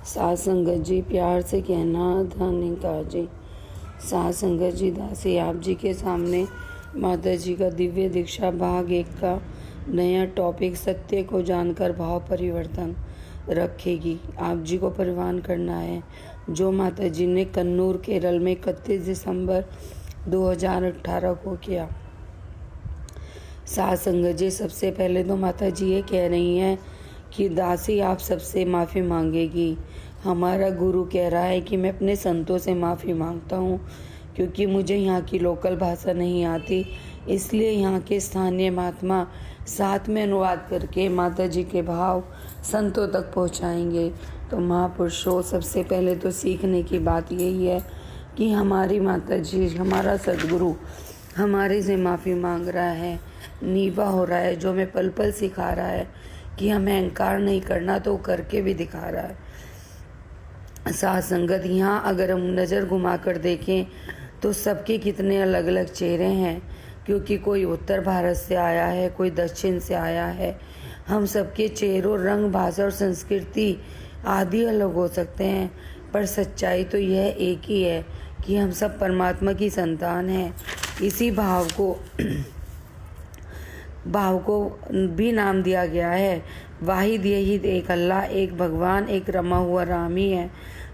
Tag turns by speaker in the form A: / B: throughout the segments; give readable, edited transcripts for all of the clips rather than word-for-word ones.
A: साध संगत जी प्यार से कहना धन का जी। साध संगत जी दासी आप जी के सामने माता जी का दिव्य दीक्षा भाग 1 का नया टॉपिक सत्य को जानकर भाव परिवर्तन रखेगी। आप जी को परिवान करना है जो माता जी ने कन्नूर केरल में 31 दिसंबर 2018 को किया। साध संगत जी सबसे पहले तो माता जी ये कह रही हैं कि दासी आप सबसे माफ़ी मांगेगी। हमारा गुरु कह रहा है कि मैं अपने संतों से माफ़ी मांगता हूँ क्योंकि मुझे यहाँ की लोकल भाषा नहीं आती, इसलिए यहाँ के स्थानीय महात्मा साथ में अनुवाद करके माता जी के भाव संतों तक पहुँचाएंगे। तो महापुरुषों सबसे पहले तो सीखने की बात यही है कि हमारी माता जी, हमारा सदगुरु हमारे से माफ़ी मांग रहा है, नीवा हो रहा है, जो हमें पल पल सिखा रहा है कि हमें अहंकार नहीं करना, तो करके भी दिखा रहा है। साध संगत यहाँ अगर हम नज़र घुमा कर देखें तो सबके कितने अलग अलग चेहरे हैं, क्योंकि कोई उत्तर भारत से आया है, कोई दक्षिण से आया है। हम सबके चेहरों, रंग, भाषा और संस्कृति आदि अलग हो सकते हैं, पर सच्चाई तो यह एक ही है कि हम सब परमात्मा की संतान हैं। इसी भाव को भी नाम दिया गया है। वाहिद यही एक अल्लाह, एक भगवान, एक रमा हुआ राम ही है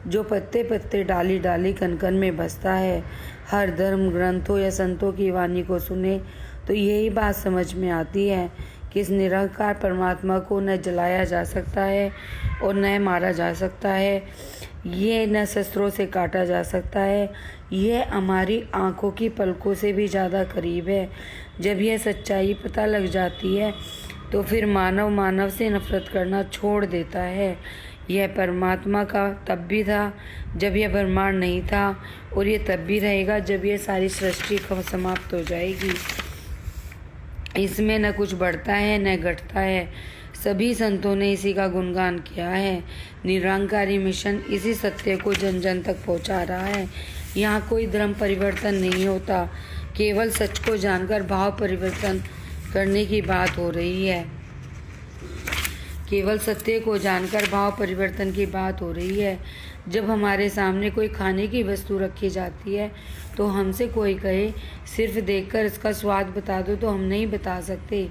A: जो पत्ते पत्ते, डाली डाली, कण कण में बसता है। हर धर्म ग्रंथों या संतों की वाणी को सुने तो यही बात समझ में आती है कि इस निराकार परमात्मा को न जलाया जा सकता है और न मारा जा सकता है, ये न शस्त्रों से काटा जा सकता है। यह हमारी आँखों की पलकों से भी ज़्यादा करीब है। जब यह सच्चाई पता लग जाती है तो फिर मानव से नफरत करना छोड़ देता है। यह परमात्मा का तब भी था जब यह ब्रह्मांड नहीं था, और ये तब भी रहेगा जब यह सारी सृष्टि समाप्त हो जाएगी। इसमें न कुछ बढ़ता है न घटता है। सभी संतों ने इसी का गुणगान किया है। निरंकारी मिशन इसी सत्य को जन जन तक पहुंचा रहा है। यहाँ कोई धर्म परिवर्तन नहीं होता, केवल सच को जानकर भाव परिवर्तन करने की बात हो रही है। केवल सत्य को जानकर भाव परिवर्तन की बात हो रही है। जब हमारे सामने कोई खाने की वस्तु रखी जाती है तो हमसे कोई कहे सिर्फ देखकर इसका स्वाद बता दो, तो हम नहीं बता सकते।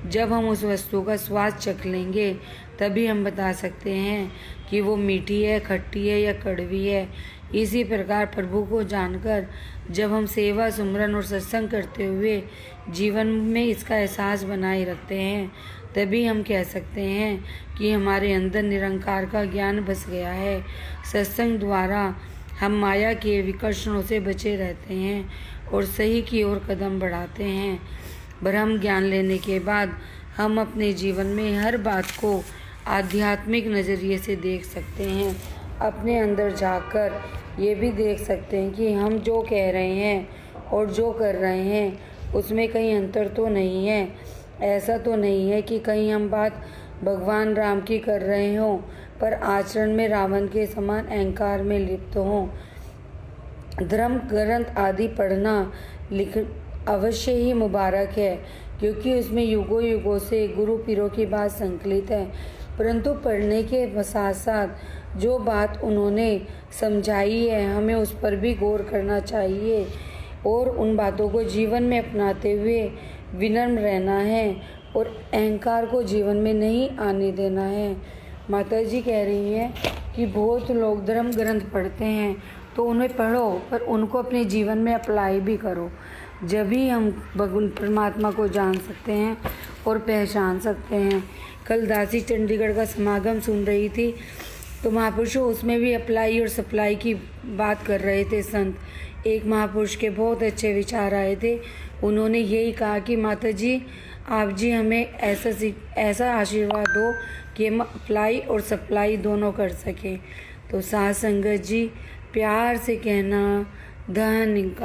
A: जब हम उस वस्तु का स्वाद चख लेंगे तभी हम बता सकते हैं कि वो मीठी है, खट्टी है या कड़वी है। इसी प्रकार प्रभु को जानकर जब हम सेवा, सुमरन और सत्संग करते हुए जीवन में इसका एहसास बनाए रखते हैं, तभी हम कह सकते हैं कि हमारे अंदर निरंकार का ज्ञान बस गया है। सत्संग द्वारा हम माया के विकर्षणों से बचे रहते हैं और सही की ओर कदम बढ़ाते हैं। ब्रह्म ज्ञान लेने के बाद हम अपने जीवन में हर बात को आध्यात्मिक नज़रिए से देख सकते हैं। अपने अंदर जाकर ये भी देख सकते हैं कि हम जो कह रहे हैं और जो कर रहे हैं उसमें कहीं अंतर तो नहीं है। ऐसा तो नहीं है कि कहीं हम बात भगवान राम की कर रहे हों पर आचरण में रावण के समान अहंकार में लिप्त हों। धर्म ग्रंथ आदि पढ़ना लिख अवश्य ही मुबारक है, क्योंकि उसमें युगों युगों से गुरु पीरों की बात संकलित है। परंतु पढ़ने के साथ साथ जो बात उन्होंने समझाई है, हमें उस पर भी गौर करना चाहिए और उन बातों को जीवन में अपनाते हुए विनम्र रहना है और अहंकार को जीवन में नहीं आने देना है। माता जी कह रही हैं कि बहुत लोग धर्म ग्रंथ पढ़ते हैं, तो उन्हें पढ़ो पर उनको अपने जीवन में अप्लाई भी करो। जब भी हम भगवान परमात्मा को जान सकते हैं और पहचान सकते हैं। कल दासी चंडीगढ़ का समागम सुन रही थी तो महापुरुषों उसमें भी अप्लाई और सप्लाई की बात कर रहे थे संत। एक महापुरुष के बहुत अच्छे विचार आए थे। उन्होंने यही कहा कि माता जी आप जी हमें ऐसा आशीर्वाद दो कि हम अप्लाई और सप्लाई दोनों कर सकें। तो साध संगत जी प्यार से कहना धन का